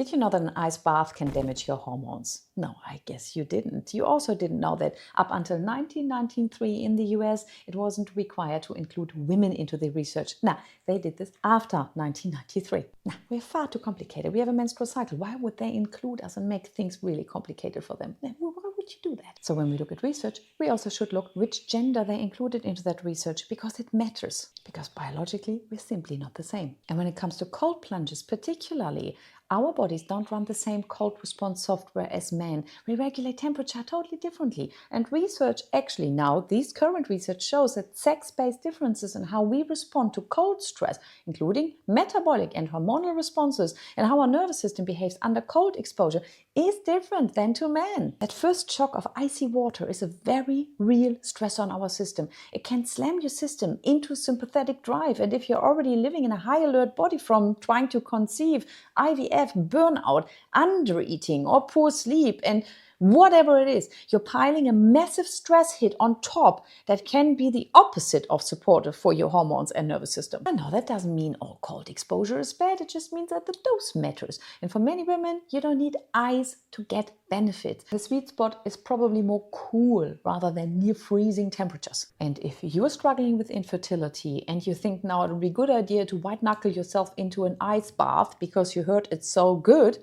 Did you know that an ice bath can damage your hormones? No, I guess you didn't. You also didn't know that up until 1993 in the US, it wasn't required to include women into the research. Nah, they did this after 1993. Nah, we're far too complicated. We have a menstrual cycle. Why would they include us and make things really complicated for them? Why would you do that? So when we look at research, we also should look which gender they included into that research, because it matters. Because biologically, we're simply not the same. And when it comes to cold plunges particularly, our bodies don't run the same cold response software as men. We regulate temperature totally differently. And research actually now, these current research shows that sex-based differences in how we respond to cold stress, including metabolic and hormonal responses, and how our nervous system behaves under cold exposure, is different than to men. That first shock of icy water is a very real stress on our system. It can slam your system into sympathetic drive. And if you're already living in a high alert body from trying to conceive, IVF, burnout, undereating, or poor sleep, and whatever it is, you're piling a massive stress hit on top that can be the opposite of supportive for your hormones and nervous system. And no, that doesn't mean all cold exposure is bad. It just means that the dose matters. And for many women, you don't need ice to get benefits. The sweet spot is probably more cool rather than near freezing temperatures. And if you're struggling with infertility and you think now it would be a good idea to white knuckle yourself into an ice bath because you heard it's so good,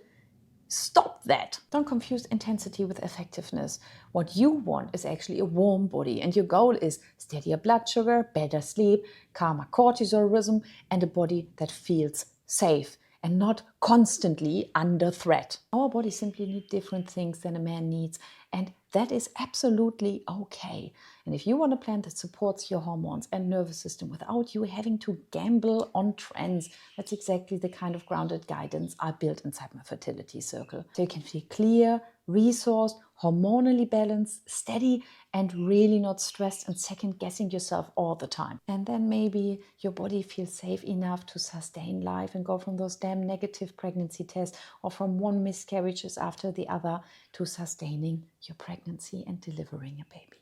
stop that. Don't confuse intensity with effectiveness. What you want is actually a warm body, and your goal is steadier blood sugar, better sleep, calmer cortisol rhythm, and a body that feels safe and not constantly under threat. Our bodies simply need different things than a man needs, and that is absolutely okay. And if you want a plan that supports your hormones and nervous system without you having to gamble on trends, that's exactly the kind of grounded guidance I built inside my fertility circle. So you can feel clear, resourced, hormonally balanced, steady, and really not stressed and second guessing yourself all the time. And then maybe your body feels safe enough to sustain life and go from those damn negative pregnancy tests or from one miscarriages after the other to sustaining your pregnancy and delivering a baby.